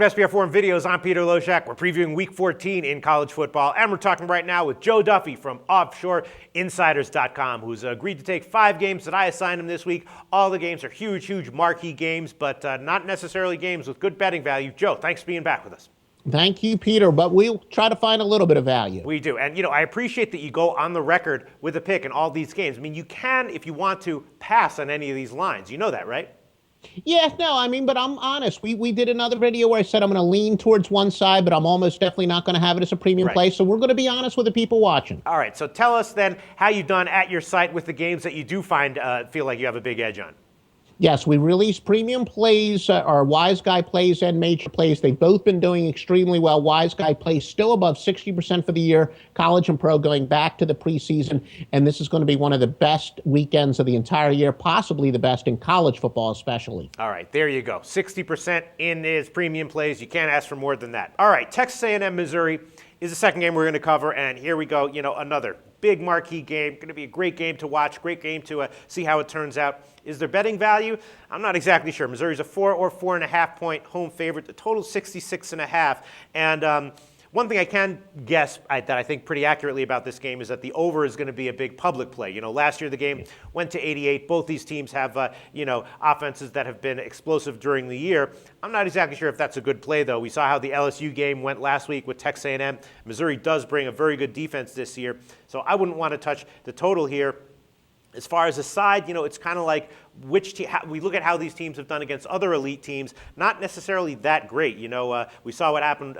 SBR Forum Videos, I'm Peter Loshak. We're previewing Week 14 in college football, and we're talking right now with Joe Duffy from OffshoreInsiders.com, who's agreed to take 5 games that I assigned him this week. All the games are huge marquee games, but not necessarily games with good betting value. Joe, thanks for being back with us. Thank you, Peter, but we'll try to find a little bit of value. We do, and I appreciate that you go on the record with a pick in all these games. I mean, you can, if you want to, pass on any of these lines. You know that, right? Yeah, no, but I'm honest. We did another video where I said I'm going to lean towards one side, but I'm almost definitely not going to have it as a premium play. So we're going to be honest with the people watching. All right, so tell us then how you've done at your site with the games that you do feel like you have a big edge on. Yes, we release premium plays, our Wise Guy plays and major plays. They've both been doing extremely well. Wise Guy plays still above 60% for the year, college and pro going back to the preseason. And this is going to be one of the best weekends of the entire year, possibly the best in college football especially. All right, there you go. 60% in his premium plays. You can't ask for more than that. All right, Texas A&M, Missouri is the second game we're going to cover. And here we go, another big marquee game. Going to be a great game to watch, great game to see how it turns out. Is there betting value? I'm not exactly sure. Missouri's a 4 or 4.5 point home favorite. The total 66.5. And one thing I can guess that I think pretty accurately about this game is that the over is going to be a big public play. Last year the game went to 88. Both these teams have, offenses that have been explosive during the year. I'm not exactly sure if that's a good play, though. We saw how the LSU game went last week with Texas A&M. Missouri does bring a very good defense this year, so I wouldn't want to touch the total here. As far as a side, it's kind of like we look at how these teams have done against other elite teams, not necessarily that great. We saw what happened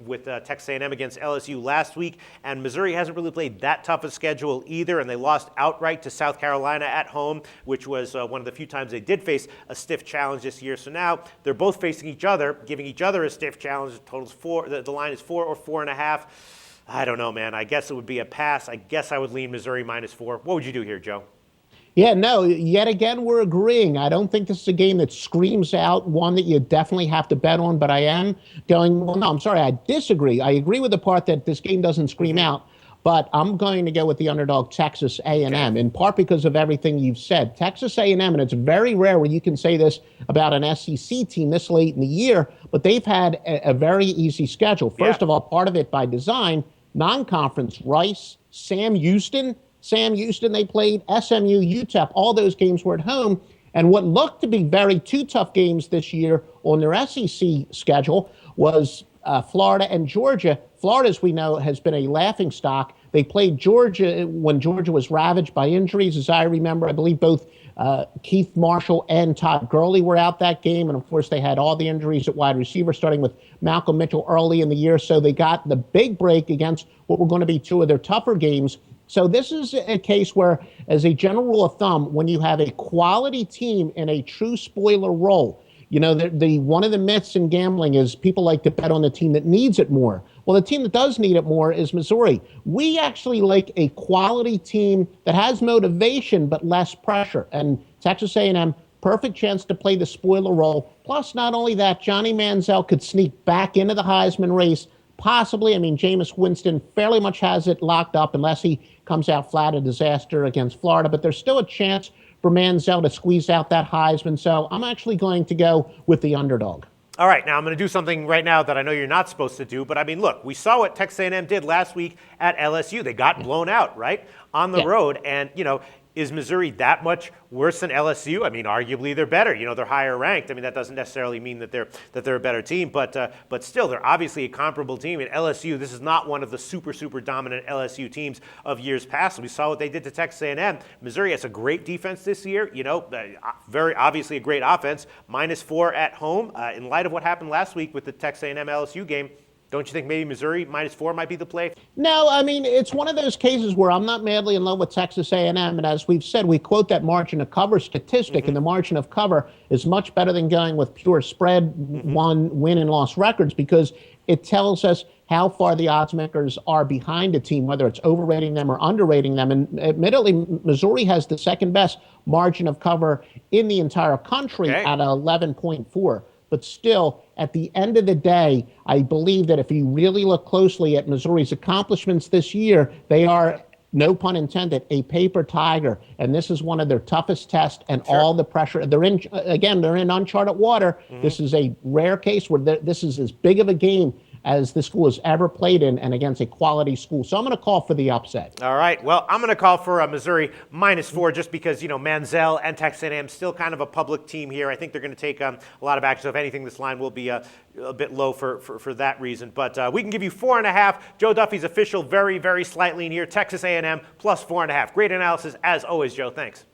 with Texas A&M against LSU last week, and Missouri hasn't really played that tough a schedule either, and they lost outright to South Carolina at home, which was one of the few times they did face a stiff challenge this year. So now they're both facing each other, giving each other a stiff challenge. The total's 4. The line is 4 or 4.5. I don't know, man. I guess it would be a pass. I guess I would lean Missouri -4. What would you do here, Joe? Yeah, no, yet again, we're agreeing. I don't think this is a game that screams out one that you definitely have to bet on, but I am going, well, no, I'm sorry, I disagree. I agree with the part that this game doesn't scream out, but I'm going to go with the underdog Texas A&M, in part because of everything you've said. Texas A&M, and it's very rare where you can say this about an SEC team this late in the year, but they've had a very easy schedule. First of all, part of it by design, non-conference, Rice, Sam Houston, they played SMU, UTEP. All those games were at home. And what looked to be very 2 tough games this year on their SEC schedule was Florida and Georgia. Florida, as we know, has been a laughingstock. They played Georgia when Georgia was ravaged by injuries. As I remember, I believe both Keith Marshall and Todd Gurley were out that game. And, of course, they had all the injuries at wide receiver, starting with Malcolm Mitchell early in the year. So they got the big break against what were going to be 2 of their tougher games. So this is a case where, as a general rule of thumb, when you have a quality team in a true spoiler role, one of the myths in gambling is people like to bet on the team that needs it more. Well, the team that does need it more is Missouri. We actually like a quality team that has motivation but less pressure. And Texas A&M, perfect chance to play the spoiler role. Plus, not only that, Johnny Manziel could sneak back into the Heisman race. Possibly. Jameis Winston fairly much has it locked up unless he comes out flat, a disaster against Florida. But there's still a chance for Manziel to squeeze out that Heisman. So I'm actually going to go with the underdog. All right, now I'm going to do something right now that I know you're not supposed to do. But, look, we saw what Texas A&M did last week at LSU. They got blown out, right, on the road. And, is Missouri that much worse than LSU? Arguably they're better. They're higher ranked. That doesn't necessarily mean that they're a better team, but still, they're obviously a comparable team. In LSU, this is not one of the super dominant LSU teams of years past. We saw what they did to Texas A&M. Missouri has a great defense this year. Very obviously a great offense. -4 at home. In light of what happened last week with the Texas A&M LSU game, don't you think maybe Missouri -4 might be the play? No, it's one of those cases where I'm not madly in love with Texas A&M. And as we've said, we quote that margin of cover statistic, and the margin of cover is much better than going with pure spread, win and loss records, because it tells us how far the odds makers are behind a team, whether it's overrating them or underrating them. And admittedly, Missouri has the second best margin of cover in the entire country at 11.4. But still, at the end of the day, I believe that if you really look closely at Missouri's accomplishments this year, they are no pun intended, a paper tiger. And this is one of their toughest tests, and all the pressure. They're in, again, they're in uncharted water. This is a rare case where this is as big of a game as the school has ever played in, and against a quality school. So I'm going to call for the upset. All right. Well, I'm going to call for Missouri -4 just because, Manziel and Texas A&M still kind of a public team here. I think they're going to take a lot of action. So if anything, this line will be a bit low for that reason. But we can give you 4.5. Joe Duffy's official, very, very slight lean here. Texas A&M +4.5. Great analysis as always, Joe. Thanks.